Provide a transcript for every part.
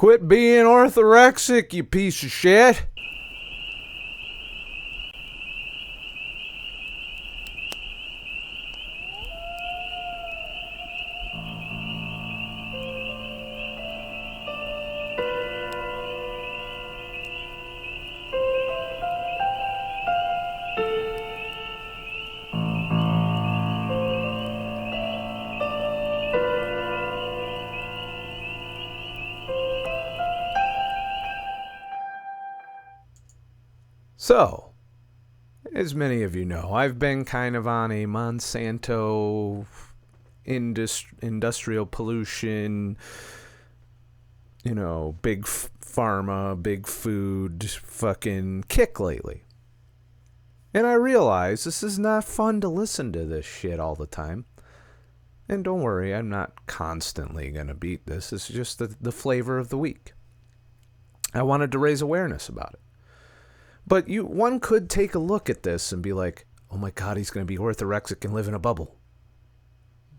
Quit being orthorexic, you piece of shit. So, as many of you know, I've been kind of on a Monsanto industrial pollution, big pharma, big food fucking kick lately. And I realize this is not fun to listen to this shit all the time. And don't worry, I'm not constantly going to beat this. It's just the flavor of the week. I wanted to raise awareness about it. But one could take a look at this and be like, oh my God, he's going to be orthorexic and live in a bubble.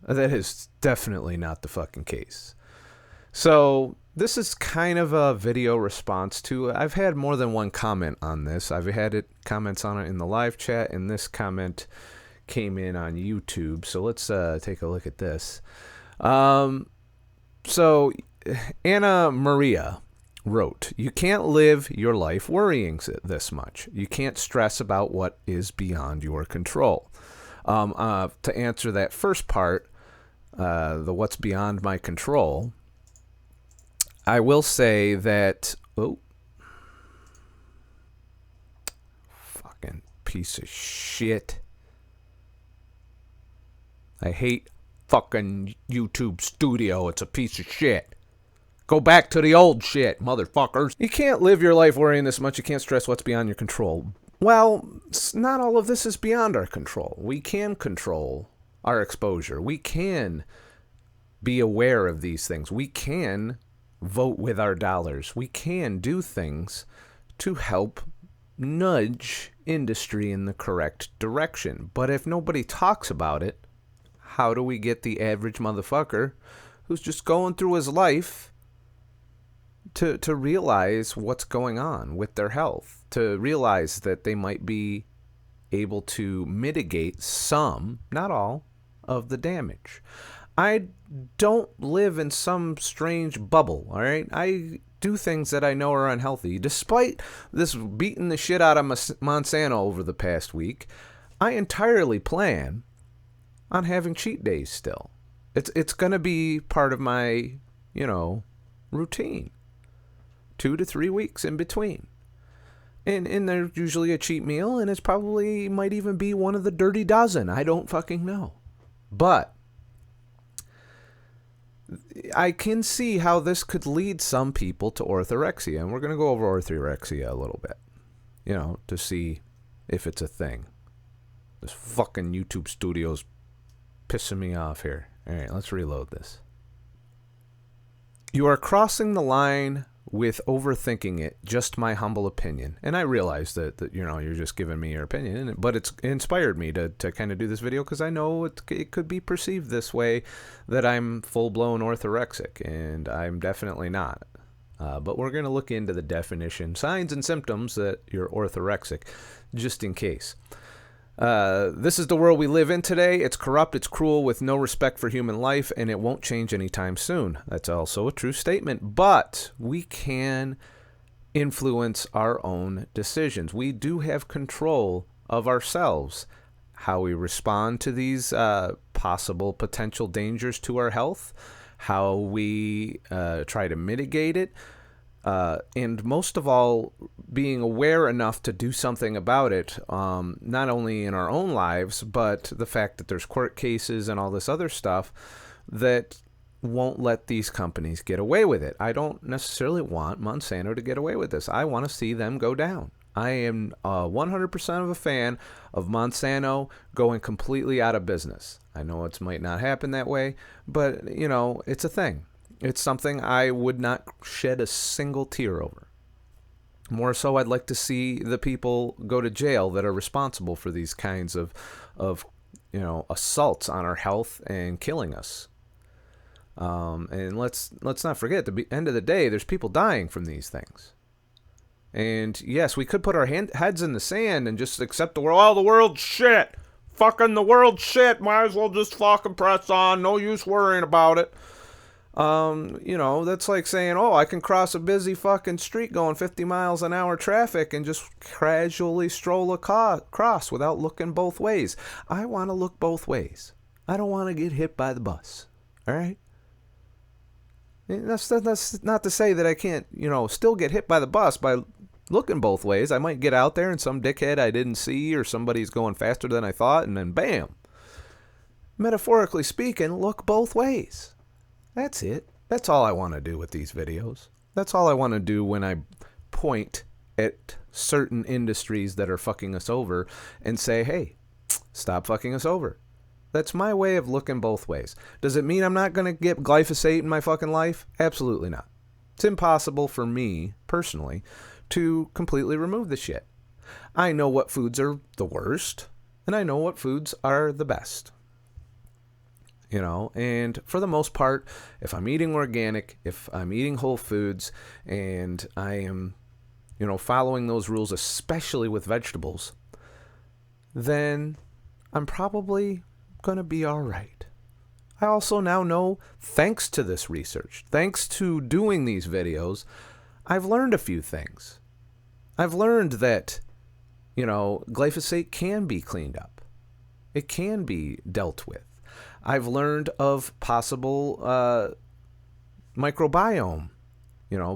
That is definitely not the fucking case. So this is kind of a video response to, I've had more than one comment on this. I've had comments on it in the live chat, and this comment came in on YouTube. So let's take a look at this. So Anna Maria wrote, you can't live your life worrying this much. You can't stress about what is beyond your control. To answer that first part, the what's beyond my control, I will say that, fucking piece of shit. I hate fucking YouTube Studio. It's a piece of shit. Go back to the old shit, motherfuckers. You can't live your life worrying this much. You can't stress what's beyond your control. Well, not all of this is beyond our control. We can control our exposure. We can be aware of these things. We can vote with our dollars. We can do things to help nudge industry in the correct direction. But if nobody talks about it, how do we get the average motherfucker who's just going through his life to realize what's going on with their health, to realize that they might be able to mitigate some, not all, of the damage? I don't live in some strange bubble, all right? I do things that I know are unhealthy. Despite this beating the shit out of Monsanto over the past week, I entirely plan on having cheat days still. It's going to be part of my, routine. 2 to 3 weeks in between. And there's usually a cheat meal, and it's probably might even be one of the dirty dozen. I don't fucking know. But I can see how this could lead some people to orthorexia. And we're going to go over orthorexia a little bit, to see if it's a thing. This fucking YouTube Studio's pissing me off here. All right, let's reload this. You are crossing the line with overthinking it, just my humble opinion. And I realize that you're just giving me your opinion, but it's inspired me to kind of do this video because I know it could be perceived this way, that I'm full-blown orthorexic, and I'm definitely not. But we're going to look into the definition, signs and symptoms that you're orthorexic, just in case. This is the world we live in today. It's corrupt, it's cruel, with no respect for human life, and it won't change anytime soon. That's also a true statement, but we can influence our own decisions. We do have control of ourselves, how we respond to these possible potential dangers to our health, how we try to mitigate it, and most of all, being aware enough to do something about it, not only in our own lives, but the fact that there's court cases and all this other stuff that won't let these companies get away with it. I don't necessarily want Monsanto to get away with this. I want to see them go down. I am 100% of a fan of Monsanto going completely out of business. I know it might not happen that way, but, it's a thing. It's something I would not shed a single tear over. More so, I'd like to see the people go to jail that are responsible for these kinds of assaults on our health and killing us. And let's not forget, at the end of the day, there's people dying from these things. And yes, we could put our heads in the sand and just accept the world. Oh, the world's shit. Fucking the world's shit. Might as well just fucking press on. No use worrying about it. That's like saying, oh, I can cross a busy fucking street going 50 miles an hour traffic and just casually stroll across without looking both ways. I want to look both ways. I don't want to get hit by the bus. All right? And that's not to say that I can't, still get hit by the bus by looking both ways. I might get out there and some dickhead I didn't see or somebody's going faster than I thought, and then bam. Metaphorically speaking, look both ways. That's it. That's all I want to do with these videos. That's all I want to do when I point at certain industries that are fucking us over and say, hey, stop fucking us over. That's my way of looking both ways. Does it mean I'm not going to get glyphosate in my fucking life? Absolutely not. It's impossible for me, personally, to completely remove the shit. I know what foods are the worst, and I know what foods are the best. And for the most part, if I'm eating organic, if I'm eating whole foods, and I am, following those rules, especially with vegetables, then I'm probably going to be all right. I also now know, thanks to this research, thanks to doing these videos, I've learned a few things. I've learned that, glyphosate can be cleaned up. It can be dealt with. I've learned of possible microbiome,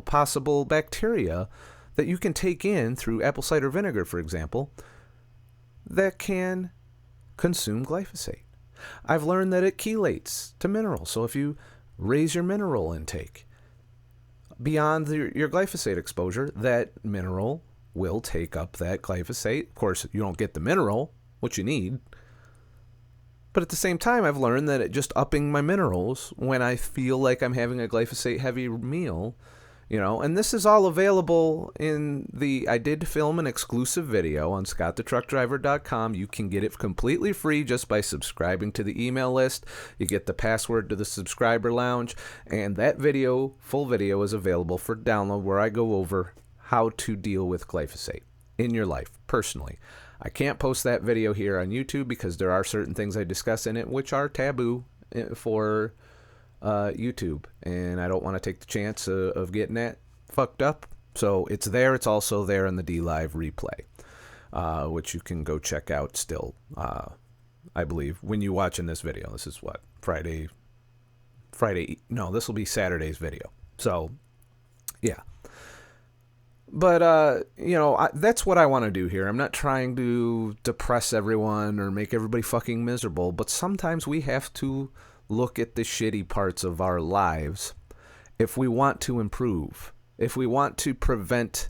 possible bacteria that you can take in through apple cider vinegar, for example, that can consume glyphosate. I've learned that it chelates to minerals. So if you raise your mineral intake beyond your glyphosate exposure, that mineral will take up that glyphosate. Of course, you don't get the mineral, which you need. But at the same time, I've learned that just upping my minerals when I feel like I'm having a glyphosate-heavy meal, and this is all available I did film an exclusive video on ScottTheTruckDriver.com. You can get it completely free just by subscribing to the email list. You get the password to the subscriber lounge, and that full video is available for download, where I go over how to deal with glyphosate in your life, personally. I can't post that video here on YouTube because there are certain things I discuss in it which are taboo for YouTube, and I don't want to take the chance of getting that fucked up. So it's there. It's also there in the D-Live replay, which you can go check out still, I believe, when you're watching this video. This is what? Friday? No, this will be Saturday's video. So, yeah. But, that's what I want to do here. I'm not trying to depress everyone or make everybody fucking miserable, but sometimes we have to look at the shitty parts of our lives if we want to improve, if we want to prevent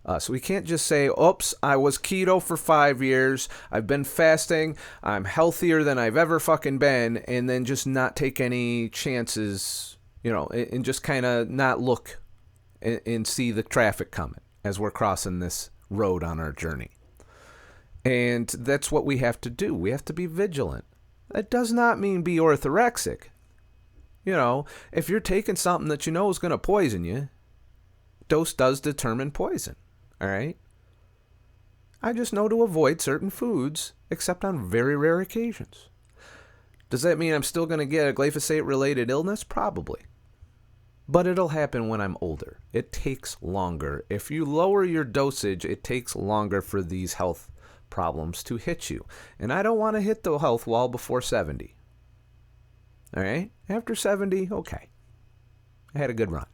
us. We can't just say, oops, I was keto for 5 years, I've been fasting, I'm healthier than I've ever fucking been, and then just not take any chances, and just kind of not look and see the traffic coming as we're crossing this road on our journey. And that's what we have to do. We have to be vigilant. That does not mean be orthorexic. If you're taking something that is going to poison you, dose does determine poison. All right? I just know to avoid certain foods, except on very rare occasions. Does that mean I'm still going to get a glyphosate-related illness? Probably. But it'll happen when I'm older. It takes longer. If you lower your dosage, it takes longer for these health problems to hit you. And I don't want to hit the health wall before 70. All right? After 70, okay. I had a good run.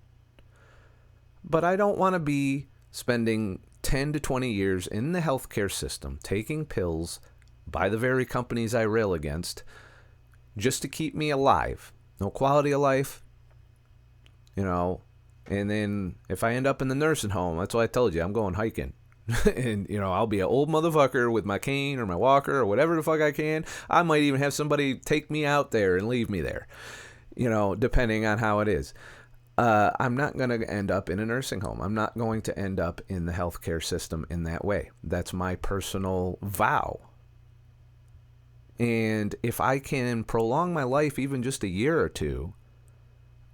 But I don't want to be spending 10 to 20 years in the healthcare system taking pills by the very companies I rail against just to keep me alive. No quality of life. And then if I end up in the nursing home, that's why I told you, I'm going hiking. And, I'll be an old motherfucker with my cane or my walker or whatever the fuck I can. I might even have somebody take me out there and leave me there, depending on how it is. I'm not going to end up in a nursing home. I'm not going to end up in the healthcare system in that way. That's my personal vow. And if I can prolong my life even just a year or two,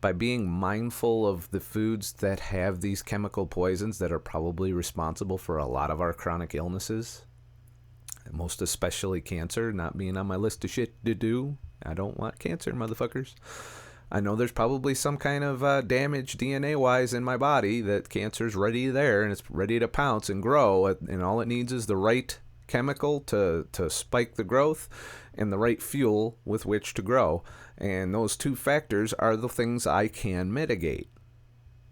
by being mindful of the foods that have these chemical poisons that are probably responsible for a lot of our chronic illnesses, most especially cancer, not being on my list of shit to do. I don't want cancer, motherfuckers. I know there's probably some kind of damage DNA-wise in my body that cancer's ready there and it's ready to pounce and grow, and all it needs is the right chemical to spike the growth and the right fuel with which to grow. And those two factors are the things I can mitigate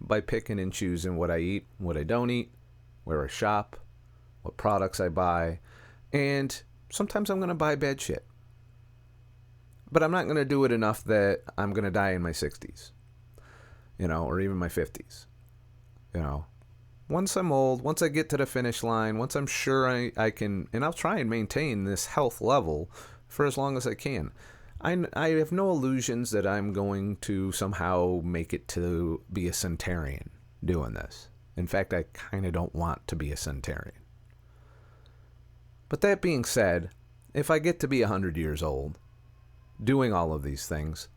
by picking and choosing what I eat, what I don't eat, where I shop, what products I buy, and sometimes I'm going to buy bad shit. But I'm not going to do it enough that I'm going to die in my 60s, or even my 50s. Once I'm old, once I get to the finish line, once I'm sure I can, and I'll try and maintain this health level for as long as I can. I have no illusions that I'm going to somehow make it to be a centenarian doing this. In fact, I kind of don't want to be a centenarian. But that being said, if I get to be 100 years old, doing all of these things,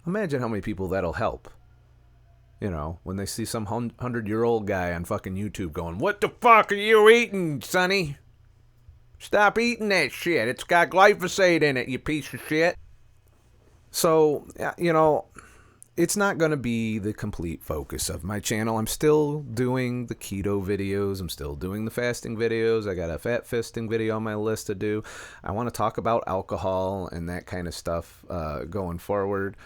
imagine how many people that'll help. When they see some 100-year-old guy on fucking YouTube going, "What the fuck are you eating, sonny? Stop eating that shit. It's got glyphosate in it, you piece of shit." So, it's not going to be the complete focus of my channel. I'm still doing the keto videos. I'm still doing the fasting videos. I got a fat fisting video on my list to do. I want to talk about alcohol and that kind of stuff going forward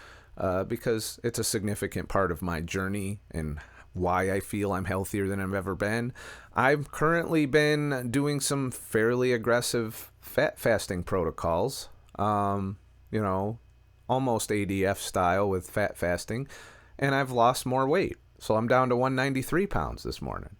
because it's a significant part of my journey and why I feel I'm healthier than I've ever been. I've currently been doing some fairly aggressive fat fasting protocols, almost ADF style with fat fasting, and I've lost more weight. So I'm down to 193 pounds this morning.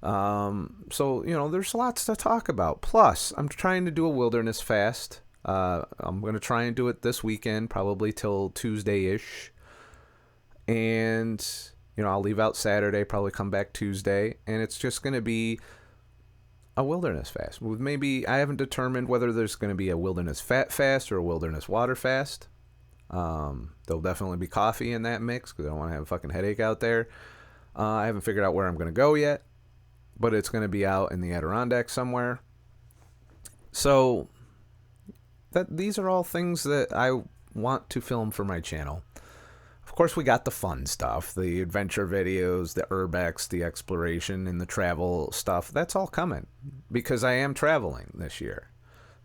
So there's lots to talk about. Plus, I'm trying to do a wilderness fast. I'm going to try and do it this weekend, probably till Tuesday-ish. And, I'll leave out Saturday, probably come back Tuesday, and it's just going to be a wilderness fast. With maybe, I haven't determined whether there's going to be a wilderness fat fast or a wilderness water fast. There'll definitely be coffee in that mix because I don't want to have a fucking headache out there. I haven't figured out where I'm going to go yet, but it's going to be out in the Adirondacks somewhere. So these are all things that I want to film for my channel. Of course, we got the fun stuff, the adventure videos, the urbex, the exploration, and the travel stuff. That's all coming because I am traveling this year.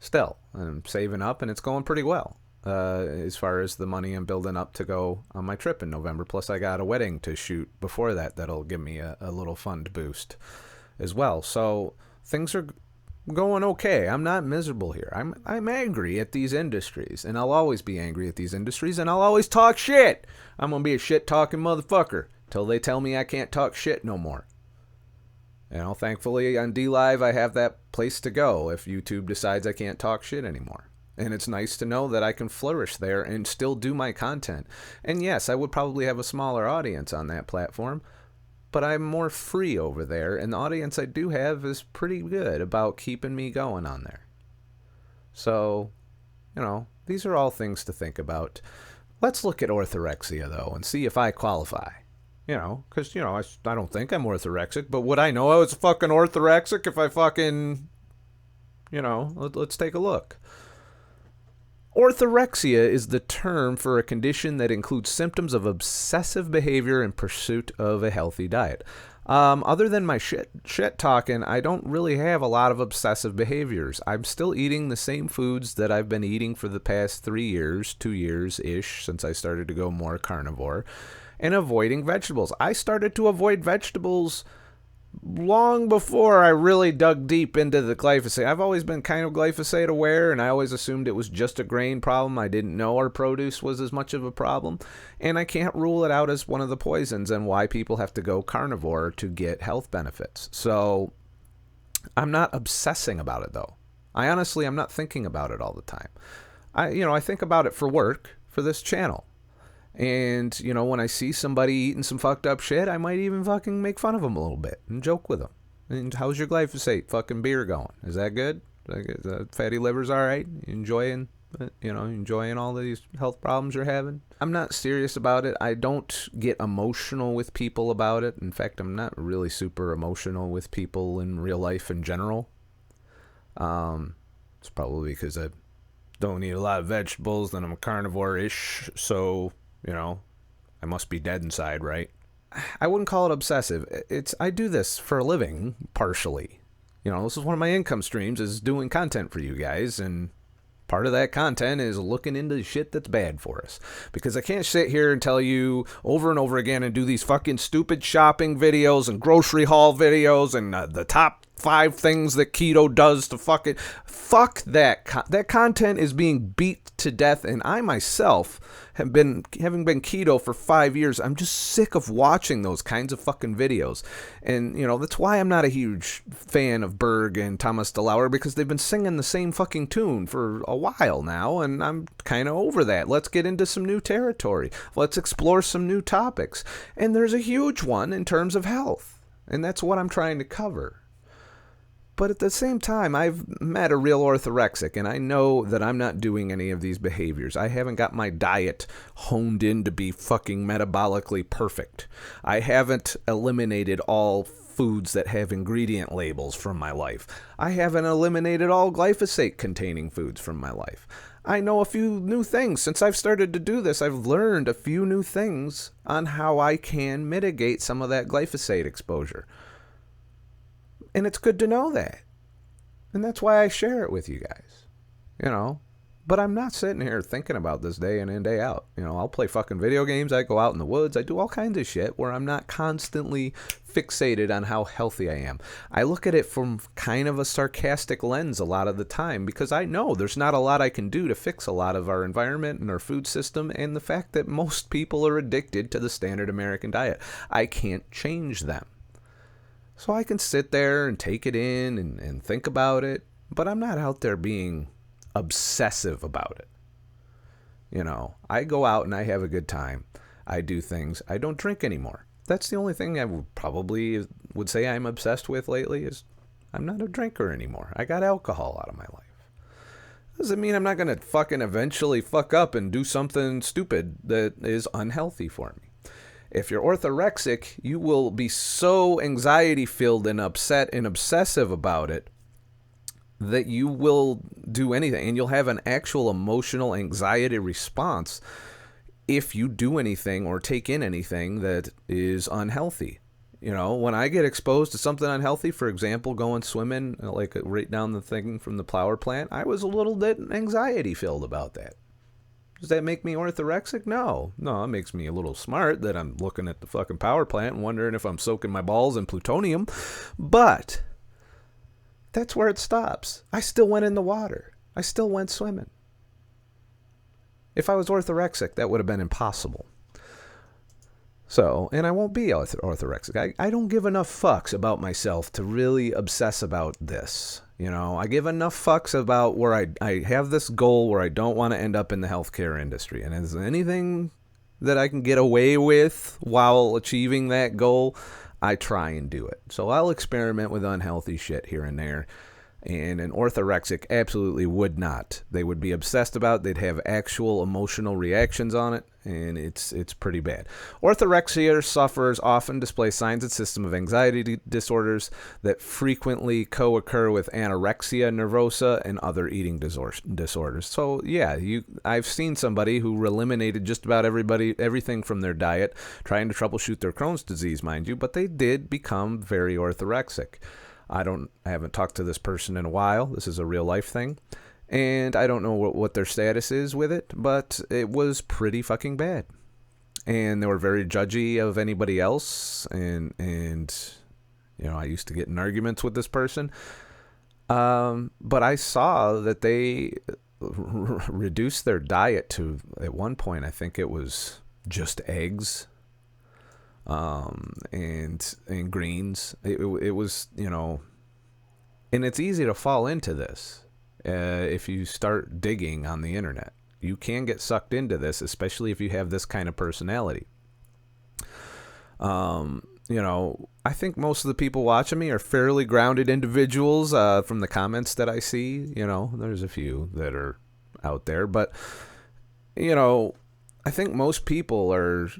Still, I'm saving up, and it's going pretty well. As far as the money I'm building up to go on my trip in November. Plus, I got a wedding to shoot before that. That'll give me a little fund boost as well. So things are going okay. I'm not miserable here. I'm angry at these industries, and I'll always be angry at these industries, and I'll always talk shit. I'm going to be a shit-talking motherfucker till they tell me I can't talk shit no more. Thankfully on DLive I have that place to go if YouTube decides I can't talk shit anymore. And it's nice to know that I can flourish there and still do my content. And yes, I would probably have a smaller audience on that platform, but I'm more free over there, and the audience I do have is pretty good about keeping me going on there. So, these are all things to think about. Let's look at orthorexia, though, and see if I qualify. Because, I don't think I'm orthorexic, but would I know I was fucking orthorexic if I fucking, let's take a look. Orthorexia is the term for a condition that includes symptoms of obsessive behavior in pursuit of a healthy diet. Other than my shit talking, I don't really have a lot of obsessive behaviors. I'm still eating the same foods that I've been eating for the past 2 years-ish, since I started to go more carnivore, and avoiding vegetables. I started to avoid vegetables long before I really dug deep into the glyphosate. I've always been kind of glyphosate aware, and I always assumed it was just a grain problem. I didn't know our produce was as much of a problem, and I can't rule it out as one of the poisons and why people have to go carnivore to get health benefits. So I'm not obsessing about it, though. I'm not thinking about it all the time. I think about it for work, for this channel. And, when I see somebody eating some fucked up shit, I might even fucking make fun of them a little bit and joke with them. And how's your glyphosate fucking beer going? Is that good? The fatty liver's all right? You enjoying enjoying all these health problems you're having. I'm not serious about it. I don't get emotional with people about it. In fact, I'm not really super emotional with people in real life in general. It's probably because I don't eat a lot of vegetables and I'm a carnivore-ish, so, I must be dead inside, right? I wouldn't call it obsessive. I do this for a living, partially. This is one of my income streams, is doing content for you guys, and part of that content is looking into the shit that's bad for us. Because I can't sit here and tell you over and over again and do these fucking stupid shopping videos and grocery haul videos and the top 5 things that keto does to fuck that. That content is being beat to death, and I myself having been keto for 5 years, I'm just sick of watching those kinds of fucking videos. And, that's why I'm not a huge fan of Berg and Thomas DeLauer, because they've been singing the same fucking tune for a while now, and I'm kind of over that. Let's get into some new territory. Let's explore some new topics. And there's a huge one in terms of health, and that's what I'm trying to cover. But at the same time, I've met a real orthorexic, and I know that I'm not doing any of these behaviors. I haven't got my diet honed in to be fucking metabolically perfect. I haven't eliminated all foods that have ingredient labels from my life. I haven't eliminated all glyphosate-containing foods from my life. I know a few new things. Since I've started to do this, I've learned a few new things on how I can mitigate some of that glyphosate exposure. And it's good to know that. And that's why I share it with you guys. But I'm not sitting here thinking about this day in and day out. I'll play fucking video games. I go out in the woods. I do all kinds of shit where I'm not constantly fixated on how healthy I am. I look at it from kind of a sarcastic lens a lot of the time, because I know there's not a lot I can do to fix a lot of our environment and our food system, and the fact that most people are addicted to the standard American diet. I can't change them. So I can sit there and take it in and think about it, but I'm not out there being obsessive about it. I go out and I have a good time. I do things. I don't drink anymore. That's the only thing I would say I'm obsessed with lately, is I'm not a drinker anymore. I got alcohol out of my life. Doesn't mean I'm not going to fucking eventually fuck up and do something stupid that is unhealthy for me. If you're orthorexic, you will be so anxiety-filled and upset and obsessive about it that you will do anything, and you'll have an actual emotional anxiety response if you do anything or take in anything that is unhealthy. When I get exposed to something unhealthy, for example, going swimming, like right down the thing from the power plant, I was a little bit anxiety-filled about that. Does that make me orthorexic? No, it makes me a little smart that I'm looking at the fucking power plant and wondering if I'm soaking my balls in plutonium. But that's where it stops. I still went in the water. I still went swimming. If I was orthorexic, that would have been impossible. So, and I won't be orthorexic. I don't give enough fucks about myself to really obsess about this. I give enough fucks about where I have this goal where I don't want to end up in the healthcare industry. And is anything that I can get away with while achieving that goal, I try and do it. So I'll experiment with unhealthy shit here and there. And an orthorexic absolutely would not. They would be obsessed about it. They'd have actual emotional reactions on it, and it's pretty bad. Orthorexia sufferers often display signs and symptoms of anxiety disorders that frequently co-occur with anorexia nervosa and other eating disorders. So yeah, I've seen somebody who eliminated just about everything from their diet, trying to troubleshoot their Crohn's disease, mind you, but they did become very orthorexic. I haven't talked to this person in a while. This is a real life thing. And I don't know what their status is with it, but it was pretty fucking bad. And they were very judgy of anybody else. And I used to get in arguments with this person. But I saw that they reduced their diet to, at one point, I think it was just eggs. And greens. It was, and it's easy to fall into this if you start digging on the internet. You can get sucked into this, especially if you have this kind of personality. I think most of the people watching me are fairly grounded individuals from the comments that I see. There's a few that are, out there. But, I think most people are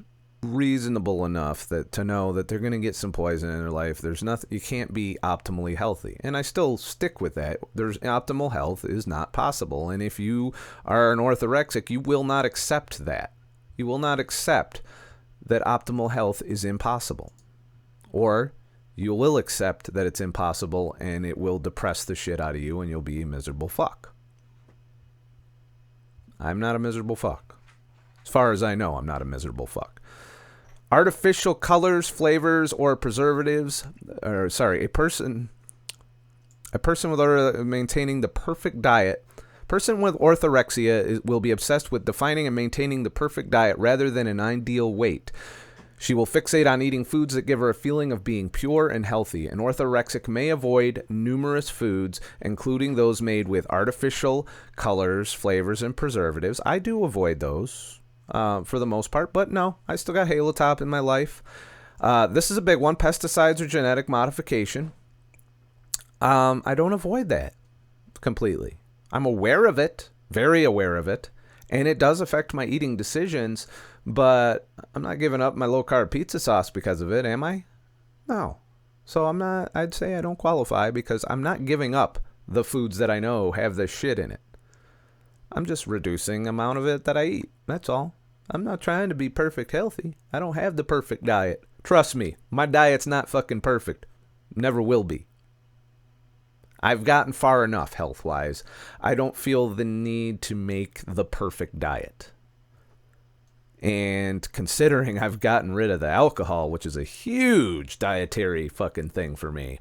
reasonable enough to know that they're going to get some poison in their life. There's nothing, you can't be optimally healthy. And I still stick with that. Optimal health is not possible. And if you are an orthorexic, you will not accept that. You will not accept that optimal health is impossible. Or you will accept that it's impossible and it will depress the shit out of you and you'll be a miserable fuck. I'm not a miserable fuck. As far as I know, I'm not a miserable fuck. Artificial colors, flavors, or preservatives, a person with maintaining the perfect diet. Person with orthorexia will be obsessed with defining and maintaining the perfect diet rather than an ideal weight. She will fixate on eating foods that give her a feeling of being pure and healthy. An orthorexic may avoid numerous foods, including those made with artificial colors, flavors, and preservatives. I do avoid those for the most part, but no, I still got halotop in my life. This is a big one, pesticides or genetic modification. I don't avoid that completely. I'm aware of it, very aware of it, and it does affect my eating decisions, but I'm not giving up my low-carb pizza sauce because of it, am I? No. So I'd say I don't qualify because I'm not giving up the foods that I know have this shit in it. I'm just reducing the amount of it that I eat. That's all. I'm not trying to be perfect healthy. I don't have the perfect diet. Trust me, my diet's not fucking perfect. Never will be. I've gotten far enough health-wise. I don't feel the need to make the perfect diet. And considering I've gotten rid of the alcohol, which is a huge dietary fucking thing for me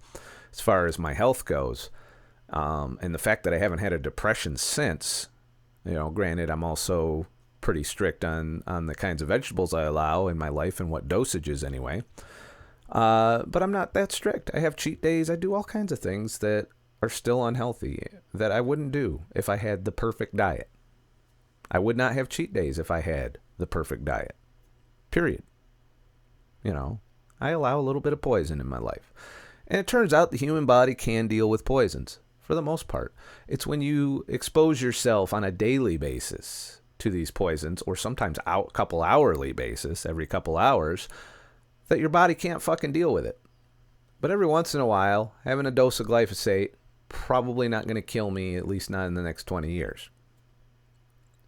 as far as my health goes, and the fact that I haven't had a depression since, granted, I'm also pretty strict on the kinds of vegetables I allow in my life and what dosages anyway. But I'm not that strict. I have cheat days. I do all kinds of things that are still unhealthy that I wouldn't do if I had the perfect diet. I would not have cheat days if I had the perfect diet. Period. I allow a little bit of poison in my life. And it turns out the human body can deal with poisons for the most part. It's when you expose yourself on a daily basis to these poisons, or sometimes a couple hourly basis, every couple hours, that your body can't fucking deal with it. But every once in a while, having a dose of glyphosate, probably not going to kill me, at least not in the next 20 years.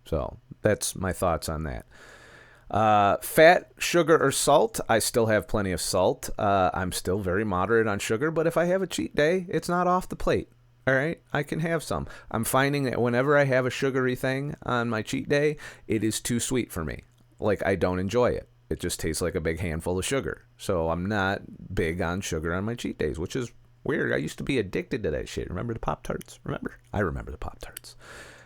So that's my thoughts on that. Fat, sugar, or salt. I still have plenty of salt. I'm still very moderate on sugar, but if I have a cheat day, it's not off the plate. All right, I can have some. I'm finding that whenever I have a sugary thing on my cheat day, it is too sweet for me. Like, I don't enjoy it. It just tastes like a big handful of sugar. So I'm not big on sugar on my cheat days, which is weird. I used to be addicted to that shit. Remember the Pop-Tarts? I remember the Pop-Tarts.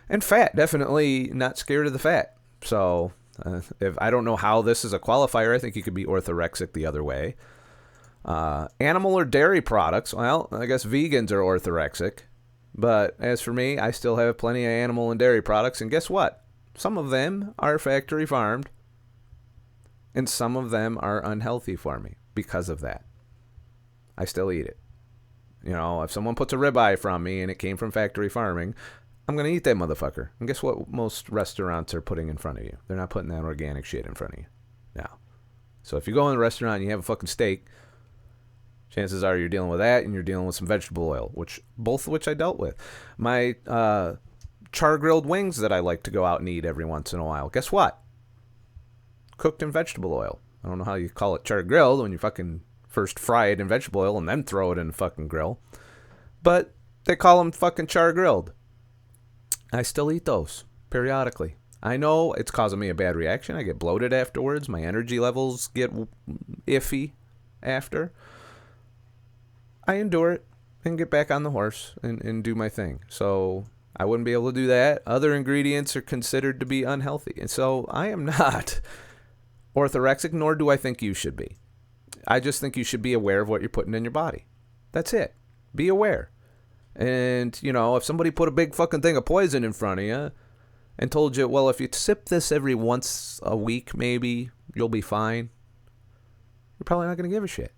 And fat, definitely not scared of the fat. So if I don't know how this is a qualifier, I think you could be orthorexic the other way. Animal or dairy products. Well, I guess vegans are orthorexic. But as for me, I still have plenty of animal and dairy products. And guess what? Some of them are factory farmed. And some of them are unhealthy for me because of that. I still eat it. If someone puts a ribeye from me and it came from factory farming, I'm going to eat that motherfucker. And guess what most restaurants are putting in front of you? They're not putting that organic shit in front of you. No. So if you go in a restaurant and you have a fucking steak, chances are you're dealing with that and you're dealing with some vegetable oil, both of which I dealt with. My char-grilled wings that I like to go out and eat every once in a while, guess what? Cooked in vegetable oil. I don't know how you call it char-grilled when you fucking first fry it in vegetable oil and then throw it in the fucking grill. But they call them fucking char-grilled. I still eat those periodically. I know it's causing me a bad reaction. I get bloated afterwards. My energy levels get iffy after. I endure it and get back on the horse and do my thing. So I wouldn't be able to do that. Other ingredients are considered to be unhealthy. And so I am not orthorexic, nor do I think you should be. I just think you should be aware of what you're putting in your body. That's it. Be aware. And, if somebody put a big fucking thing of poison in front of you and told you, well, if you sip this every once a week, maybe you'll be fine, you're probably not going to give a shit.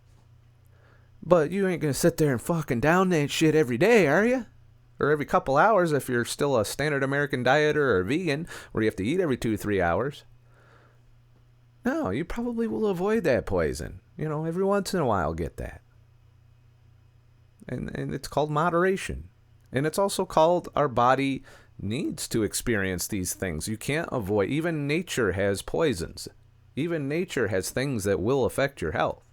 But you ain't going to sit there and fucking down that shit every day, are you? Or every couple hours if you're still a standard American dieter or a vegan where you have to eat every 2-3 hours. No, you probably will avoid that poison. Every once in a while get that. And it's called moderation. And it's also called our body needs to experience these things. You can't avoid. Even nature has poisons. Even nature has things that will affect your health.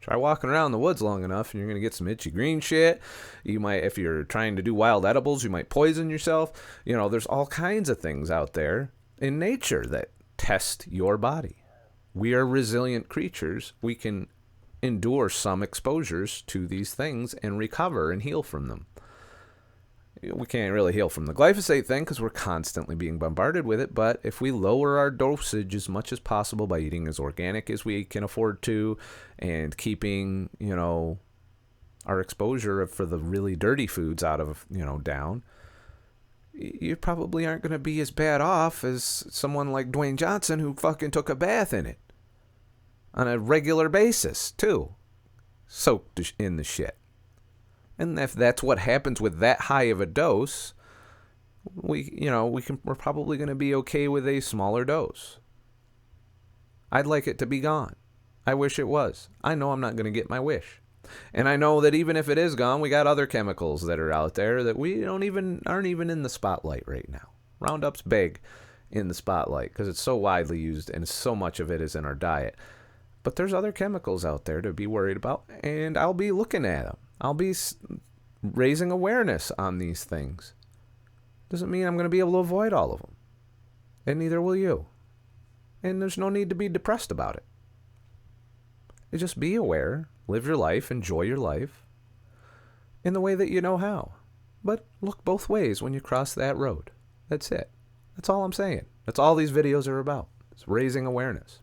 Try walking around the woods long enough and you're going to get some itchy green shit. You might, if you're trying to do wild edibles, you might poison yourself. There's all kinds of things out there in nature that test your body. We are resilient creatures. We can endure some exposures to these things and recover and heal from them. We can't really heal from the glyphosate thing because we're constantly being bombarded with it. But if we lower our dosage as much as possible by eating as organic as we can afford to and keeping, our exposure for the really dirty foods out of, down, you probably aren't going to be as bad off as someone like Dwayne Johnson who fucking took a bath in it on a regular basis too, soaked in the shit. And if that's what happens with that high of a dose, we're probably going to be okay with a smaller dose. I'd like it to be gone. I wish it was. I know I'm not going to get my wish. And I know that even if it is gone, we got other chemicals that are out there that we aren't even in the spotlight right now. Roundup's big in the spotlight because it's so widely used and so much of it is in our diet. But there's other chemicals out there to be worried about, and I'll be looking at them. I'll be raising awareness on these things. Doesn't mean I'm going to be able to avoid all of them. And neither will you. And there's no need to be depressed about it. You just be aware, live your life, enjoy your life in the way that you know how. But look both ways when you cross that road. That's it. That's all I'm saying. That's all these videos are about. It's raising awareness.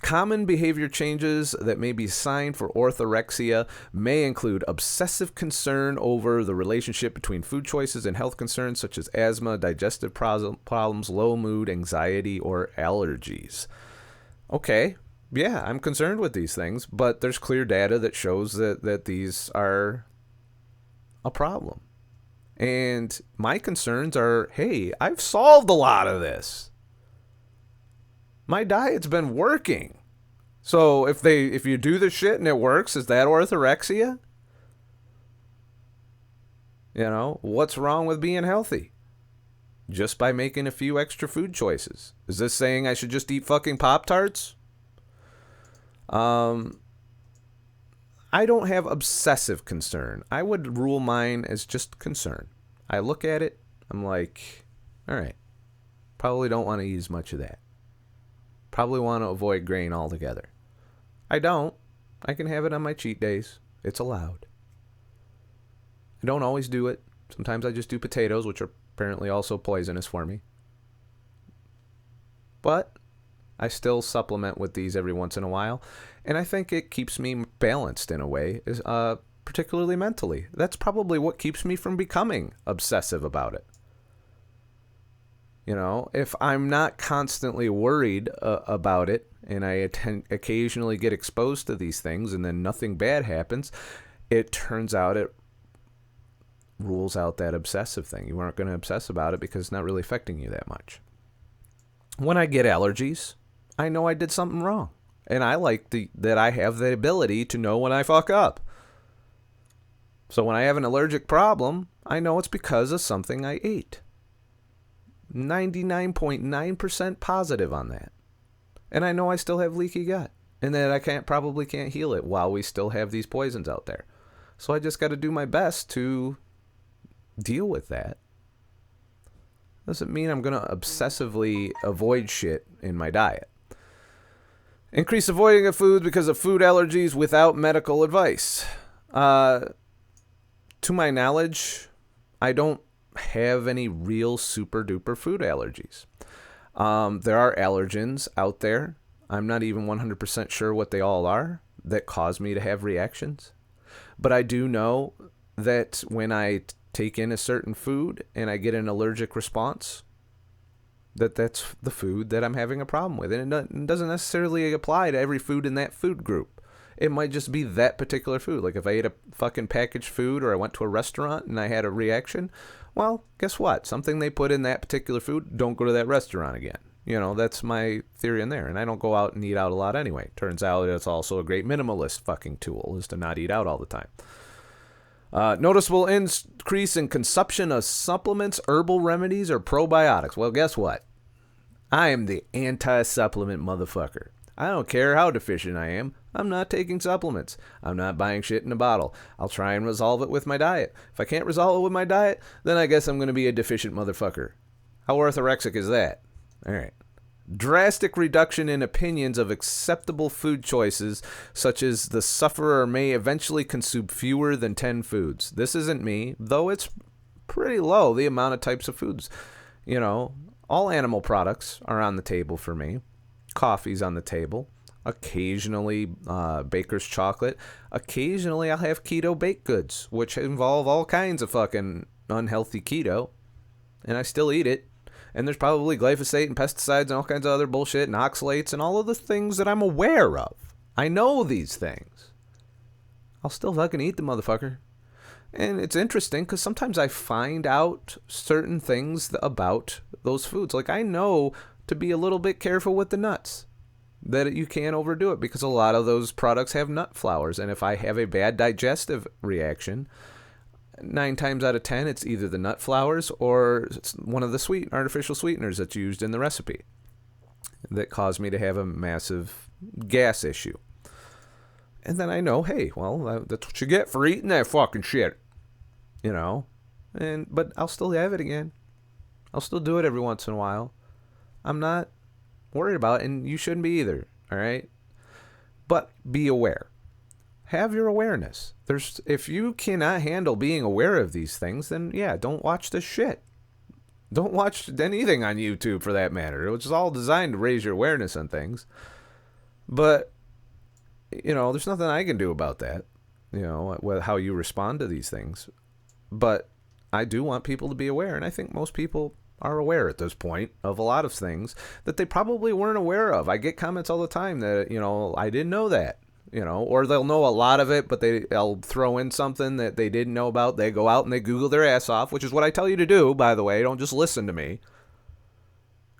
Common behavior changes that may be a sign for orthorexia may include obsessive concern over the relationship between food choices and health concerns such as asthma, digestive problems, low mood, anxiety, or allergies. Okay, yeah, I'm concerned with these things, but there's clear data that shows that these are a problem. And my concerns are, hey, I've solved a lot of this. My diet's been working. So if you do the shit and it works, is that orthorexia? What's wrong with being healthy? Just by making a few extra food choices. Is this saying I should just eat fucking Pop-Tarts? I don't have obsessive concern. I would rule mine as just concern. I look at it, I'm like, all right, probably don't want to eat as much of that. Probably want to avoid grain altogether. I don't. I can have it on my cheat days. It's allowed. I don't always do it. Sometimes I just do potatoes, which are apparently also poisonous for me. But I still supplement with these every once in a while. And I think it keeps me balanced in a way, particularly mentally. That's probably what keeps me from becoming obsessive about it. If I'm not constantly worried about it and I occasionally get exposed to these things and then nothing bad happens, it turns out it rules out that obsessive thing. You aren't going to obsess about it because it's not really affecting you that much. When I get allergies, I know I did something wrong. And I like that I have the ability to know when I fuck up. So when I have an allergic problem, I know it's because of something I ate. 99.9% positive on that. And I know I still have leaky gut and that I probably can't heal it while we still have these poisons out there. So I just got to do my best to deal with that. Doesn't mean I'm going to obsessively avoid shit in my diet. Increase avoiding of foods because of food allergies without medical advice. To my knowledge, I don't have any real super duper food allergies. There are allergens out there. I'm not even 100% sure what they all are that cause me to have reactions. But I do know that when I take in a certain food and I get an allergic response, that's the food that I'm having a problem with. And it doesn't necessarily apply to every food in that food group. It might just be that particular food. Like if I ate a fucking packaged food or I went to a restaurant and I had a reaction, well, guess what? Something they put in that particular food, don't go to that restaurant again. You know, that's my theory in there. And I don't go out and eat out a lot anyway. Turns out it's also a great minimalist fucking tool, is to not eat out all the time. Noticeable increase in consumption of supplements, herbal remedies, or probiotics. Well, guess what? I am the anti-supplement motherfucker. I don't care how deficient I am. I'm not taking supplements. I'm not buying shit in a bottle. I'll try and resolve it with my diet. If I can't resolve it with my diet, then I guess I'm going to be a deficient motherfucker. How orthorexic is that? All right. Drastic reduction in opinions of acceptable food choices, such as the sufferer may eventually consume fewer than 10 foods. This isn't me, though it's pretty low, the amount of types of foods. You know, all animal products are on the table for me. Coffee's on the table. Occasionally, baker's chocolate. Occasionally, I'll have keto baked goods, which involve all kinds of fucking unhealthy keto. And I still eat it. And there's probably glyphosate and pesticides and all kinds of other bullshit and oxalates and all of the things that I'm aware of. I know these things. I'll still fucking eat the motherfucker. And it's interesting because sometimes I find out certain things about those foods. Like I know to be a little bit careful with the nuts, that you can't overdo it because a lot of those products have nut flours. And if I have a bad digestive reaction, 9 times out of 10, it's either the nut flours or it's one of the artificial sweeteners that's used in the recipe that caused me to have a massive gas issue. And then I know, hey, well, that's what you get for eating that fucking shit, you know. But I'll still have it again. I'll still do it every once in a while. I'm not worried about it, and you shouldn't be either, all right? But be aware. Have your awareness. If you cannot handle being aware of these things, then yeah, don't watch this shit. Don't watch anything on YouTube for that matter, which is all designed to raise your awareness on things. But, you know, there's nothing I can do about that, you know, how you respond to these things. But I do want people to be aware, and I think most people are aware at this point of a lot of things that they probably weren't aware of. I get comments all the time that, you know, I didn't know that. You know, or they'll know a lot of it, but they'll throw in something that they didn't know about. They go out and they Google their ass off, which is what I tell you to do, by the way. Don't just listen to me.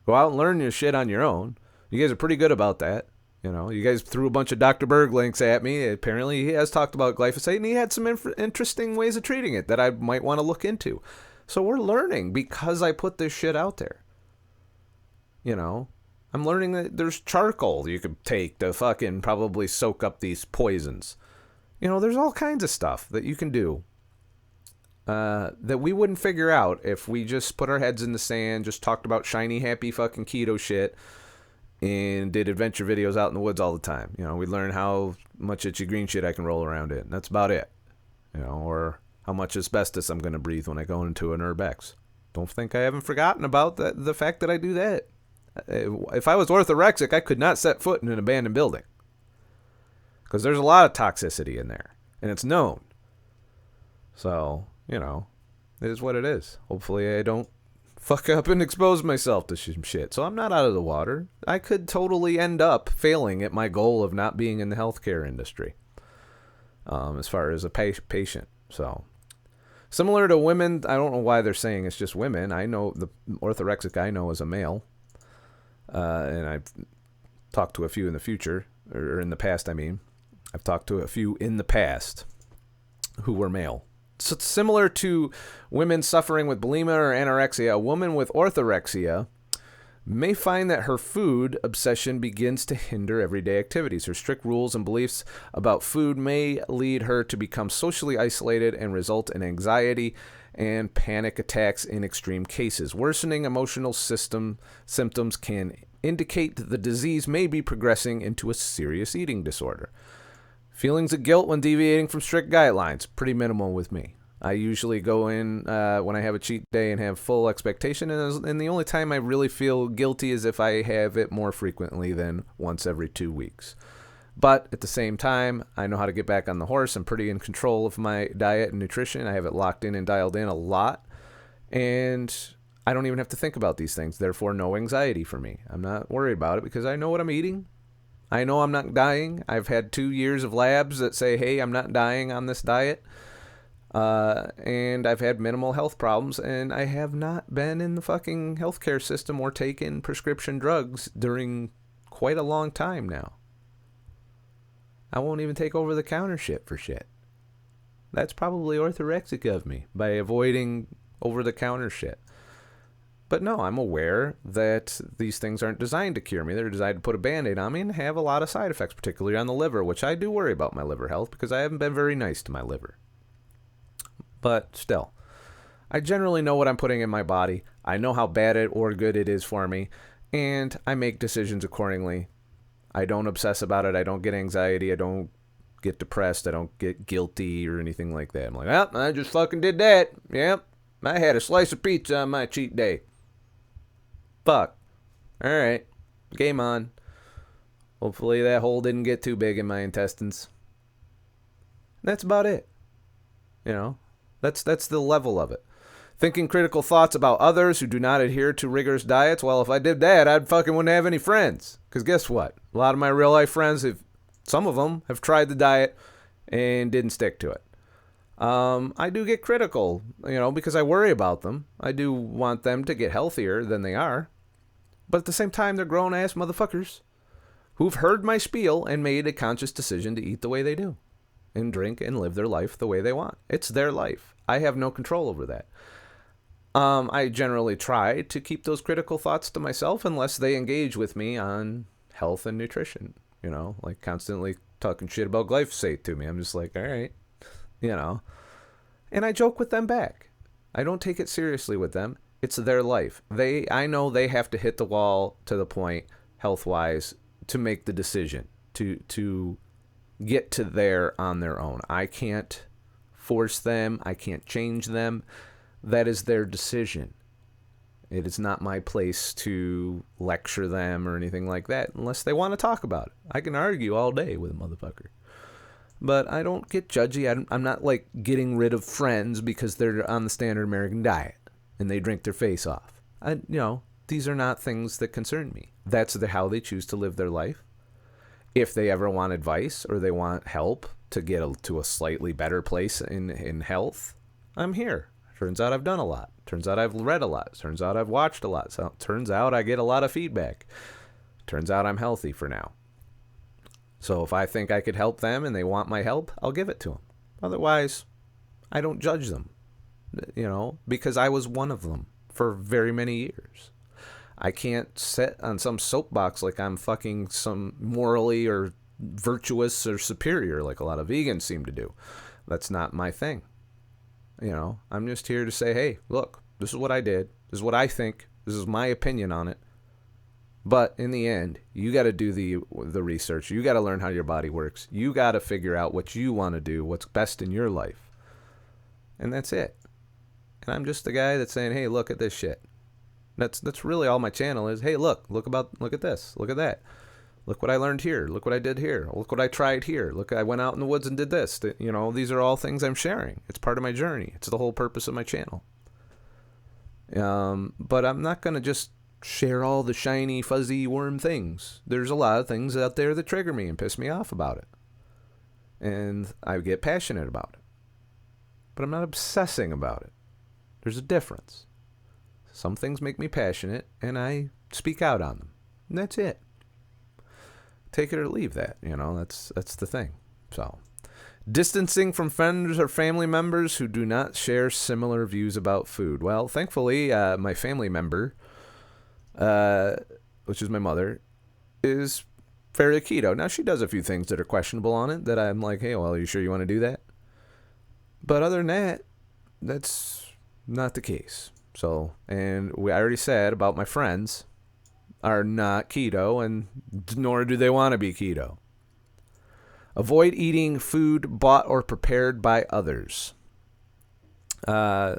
Go out and learn your shit on your own. You guys are pretty good about that. You know, you guys threw a bunch of Dr. Berg links at me. Apparently, he has talked about glyphosate, and he had some interesting ways of treating it that I might want to look into. So we're learning because I put this shit out there. You know, I'm learning that there's charcoal you could take to fucking probably soak up these poisons. You know, there's all kinds of stuff that you can do that we wouldn't figure out if we just put our heads in the sand, just talked about shiny, happy fucking keto shit, and did adventure videos out in the woods all the time. You know, we learn how much itchy green shit I can roll around in. That's about it. You know, or how much asbestos I'm going to breathe when I go into an Urbex. Don't think I haven't forgotten about the fact that I do that. If I was orthorexic, I could not set foot in an abandoned building. Because there's a lot of toxicity in there. And it's known. So, you know, it is what it is. Hopefully I don't fuck up and expose myself to some shit. So I'm not out of the water. I could totally end up failing at my goal of not being in the healthcare industry. As far as a patient. So, similar to women, I don't know why they're saying it's just women. I know the orthorexic I know is a male. And I've talked to a few in the future, or in the past, I mean. I've talked to a few in the past who were male. So it's similar to women suffering with bulimia or anorexia. A woman with orthorexia may find that her food obsession begins to hinder everyday activities. Her strict rules and beliefs about food may lead her to become socially isolated and result in anxiety and panic attacks in extreme cases. Worsening emotional symptoms can indicate that the disease may be progressing into a serious eating disorder. Feelings of guilt when deviating from strict guidelines, pretty minimal with me. I usually go in when I have a cheat day and have full expectation, and the only time I really feel guilty is if I have it more frequently than once every 2 weeks. But at the same time, I know how to get back on the horse. I'm pretty in control of my diet and nutrition. I have it locked in and dialed in a lot. And I don't even have to think about these things. Therefore, no anxiety for me. I'm not worried about it because I know what I'm eating. I know I'm not dying. I've had 2 years of labs that say, hey, I'm not dying on this diet. And I've had minimal health problems, and I have not been in the fucking healthcare system or taken prescription drugs during quite a long time now. I won't even take over-the-counter shit for shit. That's probably orthorexic of me, by avoiding over-the-counter shit. But no, I'm aware that these things aren't designed to cure me. They're designed to put a Band-Aid on me and have a lot of side effects, particularly on the liver, which I do worry about my liver health because I haven't been very nice to my liver. But still, I generally know what I'm putting in my body. I know how bad it or good it is for me, and I make decisions accordingly. I don't obsess about it. I don't get anxiety. I don't get depressed. I don't get guilty or anything like that. I'm like, well, I just fucking did that. Yep, I had a slice of pizza on my cheat day. Fuck. All right, game on. Hopefully that hole didn't get too big in my intestines. That's about it. You know, that's the level of it. Thinking critical thoughts about others who do not adhere to rigorous diets. Well, if I did that, I'd fucking wouldn't have any friends. Because guess what? A lot of my real life friends, some of them have tried the diet and didn't stick to it. I do get critical, because I worry about them. I do want them to get healthier than they are. But at the same time, they're grown-ass motherfuckers who've heard my spiel and made a conscious decision to eat the way they do and drink and live their life the way they want. It's their life. I have no control over that. I generally try to keep those critical thoughts to myself unless they engage with me on health and nutrition, like constantly talking shit about glyphosate to me. I'm just like, all right, and I joke with them back. I don't take it seriously with them. It's their life. I know they have to hit the wall to the point health-wise to make the decision to get to there on their own. I can't force them. I can't change them. That is their decision. It is not my place to lecture them or anything like that unless they want to talk about it. I can argue all day with a motherfucker. But I don't get judgy. I'm not like getting rid of friends because they're on the standard American diet and they drink their face off. These are not things that concern me. That's how they choose to live their life. If they ever want advice or they want help to get to a slightly better place in health, I'm here. Turns out I've done a lot. Turns out I've read a lot. Turns out I've watched a lot. So turns out I get a lot of feedback. Turns out I'm healthy for now. So if I think I could help them and they want my help, I'll give it to them. Otherwise, I don't judge them, because I was one of them for very many years. I can't sit on some soapbox like I'm fucking some morally or virtuous or superior like a lot of vegans seem to do. That's not my thing. I'm just here to say, hey, look, this is what I did. This is what I think. This is my opinion on it. But in the end, you got to do the research. You got to learn how your body works. You got to figure out what you want to do, what's best in your life. And that's it. And I'm just the guy that's saying, hey, look at this shit. That's really all my channel is. Hey, look at this. Look at that. Look what I learned here. Look what I did here. Look what I tried here. Look, I went out in the woods and did this. These are all things I'm sharing. It's part of my journey. It's the whole purpose of my channel. But I'm not going to just share all the shiny, fuzzy worm things. There's a lot of things out there that trigger me and piss me off about it. And I get passionate about it. But I'm not obsessing about it. There's a difference. Some things make me passionate, and I speak out on them. And that's it. Take it or leave that, that's the thing. So, distancing from friends or family members who do not share similar views about food. Well, thankfully, my family member, which is my mother, is fairly keto. Now, she does a few things that are questionable on it that I'm like, hey, well, are you sure you want to do that? But other than that, that's not the case. So, and I already said about my friends are not keto, and nor do they want to be keto. Avoid eating food bought or prepared by others. So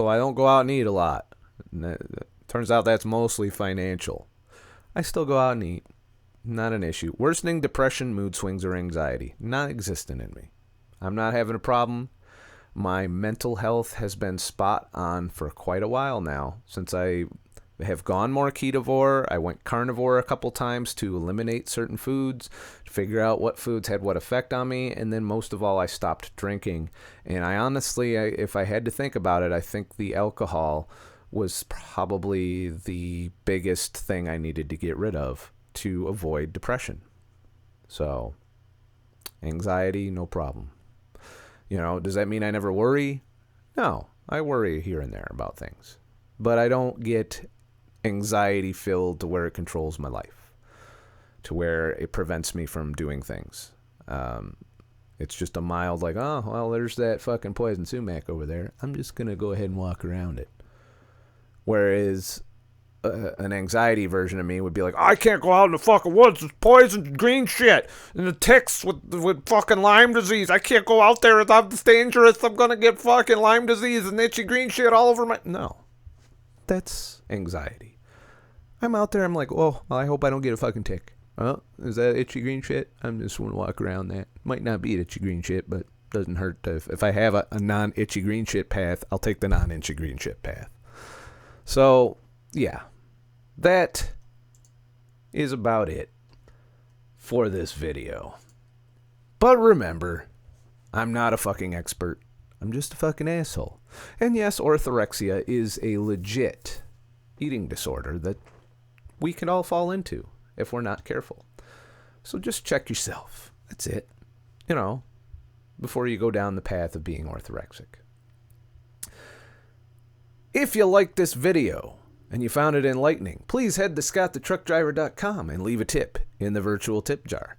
I don't go out and eat a lot. Turns out that's mostly financial. I still go out and eat. Not an issue. Worsening depression, mood swings, or anxiety. Not existent in me. I'm not having a problem. My mental health has been spot on for quite a while now, since I have gone more ketovore. I went carnivore a couple times to eliminate certain foods, to figure out what foods had what effect on me, and then most of all, I stopped drinking. And I honestly, if I had to think about it, I think the alcohol was probably the biggest thing I needed to get rid of to avoid depression. So, anxiety, no problem. Does that mean I never worry? No, I worry here and there about things. But I don't get anxiety filled to where it controls my life, to where it prevents me from doing things. It's just a mild like, oh, well, there's that fucking poison sumac over there. I'm just going to go ahead and walk around it. Whereas an anxiety version of me would be like, I can't go out in the fucking woods. It's poison green shit. And the ticks with fucking Lyme disease. I can't go out there. It's dangerous. I'm going to get fucking Lyme disease and itchy green shit all over my... No. That's anxiety. I'm out there. I'm like, oh, I hope I don't get a fucking tick. Oh, is that itchy green shit? I'm just going to walk around that. Might not be itchy green shit, but doesn't hurt. If I have a non-itchy green shit path, I'll take the non-itchy green shit path. So, yeah, that is about it for this video. But remember, I'm not a fucking expert. I'm just a fucking asshole. And yes, orthorexia is a legit eating disorder that we can all fall into if we're not careful. So just check yourself. That's it. Before you go down the path of being orthorexic. If you liked this video and you found it enlightening, please head to ScottTheTruckDriver.com and leave a tip in the virtual tip jar.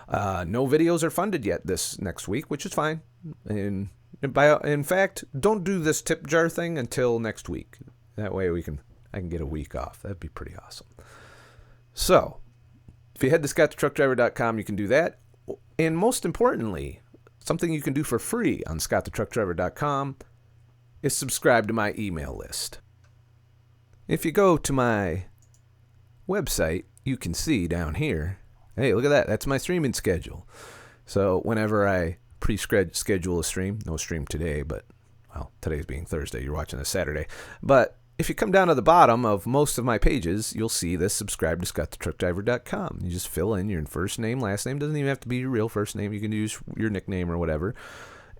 No videos are funded yet this next week, which is fine. In fact, don't do this tip jar thing until next week. That way I can get a week off. That'd be pretty awesome. So, if you head to ScottTheTruckDriver.com, you can do that. And most importantly, something you can do for free on ScottTheTruckDriver.com is subscribe to my email list. If you go to my website, you can see down here, hey, look at that. That's my streaming schedule. So whenever I pre-schedule a stream, no stream today, but, well, today's being Thursday. You're watching this Saturday. But if you come down to the bottom of most of my pages, you'll see this subscribe to ScottTheTruckDriver.com. You just fill in your first name, last name. Doesn't even have to be your real first name. You can use your nickname or whatever.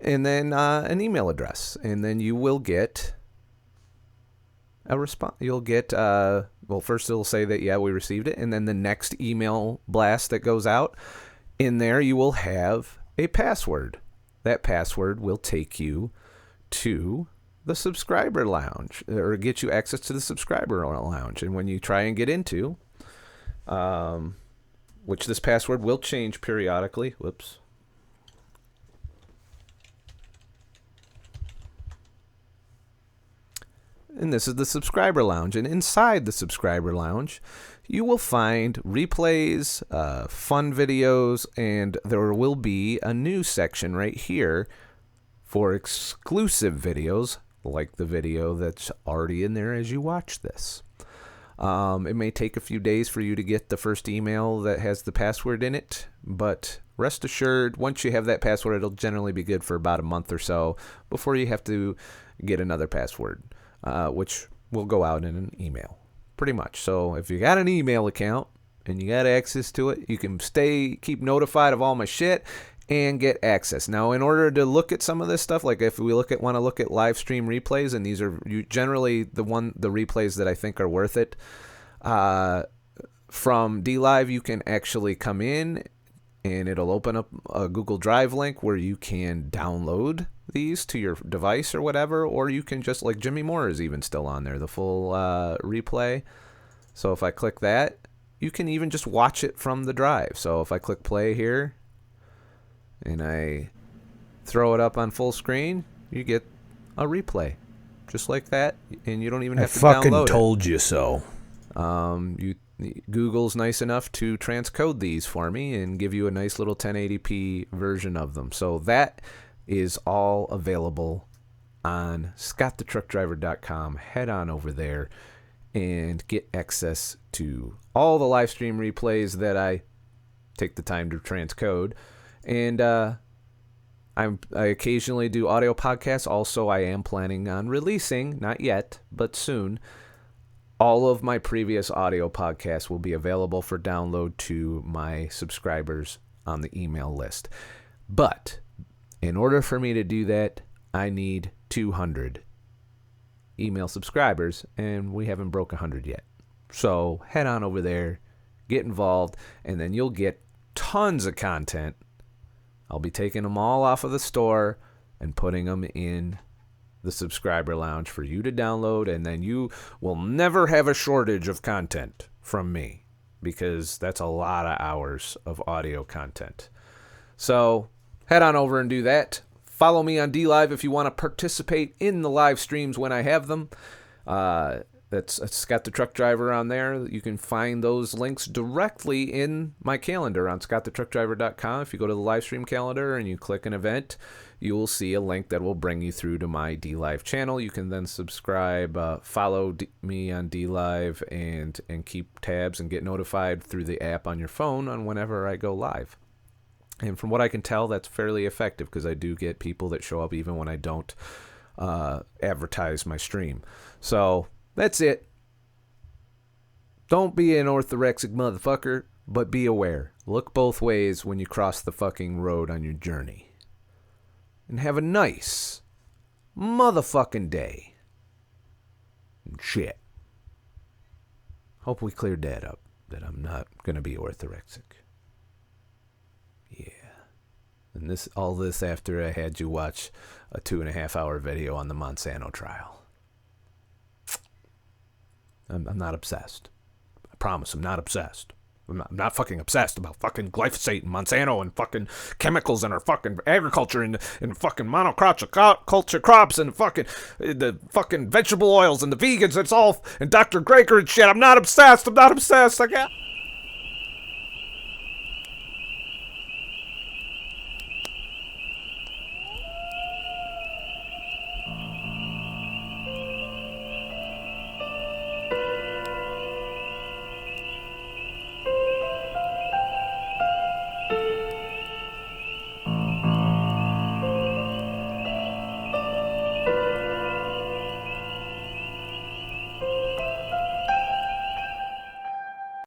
And then an email address. And then you will get a response. You'll get, first it'll say that, yeah, we received it. And then the next email blast that goes out, in there you will have a password. That password will take you to the subscriber lounge, or get you access to the subscriber lounge. And when you try and get into, which this password will change periodically. Whoops. And this is the subscriber lounge. And inside the subscriber lounge, you will find replays, fun videos, and there will be a new section right here for exclusive videos, like the video that's already in there as you watch this. It may take a few days for you to get the first email that has the password in it, but rest assured, once you have that password, it'll generally be good for about a month or so before you have to get another password. Which will go out in an email, pretty much. So if you got an email account and you got access to it, you can keep notified of all my shit and get access. Now, in order to look at some of this stuff, like if we want to look at live stream replays, and these are generally the replays that I think are worth it. From DLive, you can actually come in and it'll open up a Google Drive link where you can download these to your device or whatever, or you can just, like Jimmy Moore is even still on there, the full replay. So if I click that, you can even just watch it from the drive. So if I click play here and I throw it up on full screen, you get a replay just like that, and you don't even have to download it. I fucking told you so. Google's nice enough to transcode these for me and give you a nice little 1080p version of them. So that is all available on ScottTheTruckDriver.com. Head on over there and get access to all the live stream replays that I take the time to transcode. And I occasionally do audio podcasts. Also, I am planning on releasing, not yet, but soon, All of my previous audio podcasts will be available for download to my subscribers on the email list. But in order for me to do that, I need 200 email subscribers, and we haven't broke 100 yet. So head on over there, get involved, and then you'll get tons of content. I'll be taking them all off of the store and putting them in the subscriber lounge for you to download, and then you will never have a shortage of content from me, because that's a lot of hours of audio content. So head on over and do that. Follow me on DLive if you want to participate in the live streams when I have them. That's ScottTheTruckDriver on there. You can find those links directly in my calendar on ScottTheTruckDriver.com. If you go to the live stream calendar and you click an event, you will see a link that will bring you through to my DLive channel. You can then subscribe, follow me on DLive, and keep tabs and get notified through the app on your phone on whenever I go live. And from what I can tell, that's fairly effective, because I do get people that show up even when I don't advertise my stream. So that's it. Don't be an orthorexic motherfucker, but be aware. Look both ways when you cross the fucking road on your journey. And have a nice motherfucking day. And shit. Hope we cleared that up, that I'm not going to be orthorexic. Yeah. And all this after I had you watch a 2.5-hour video on the Monsanto trial. I'm not obsessed. I promise I'm not obsessed. I'm not fucking obsessed about fucking glyphosate and Monsanto and fucking chemicals and our fucking agriculture and fucking monoculture crops and the fucking vegetable oils and the vegans. It's all, and Dr. Greger and shit. I'm not obsessed. I got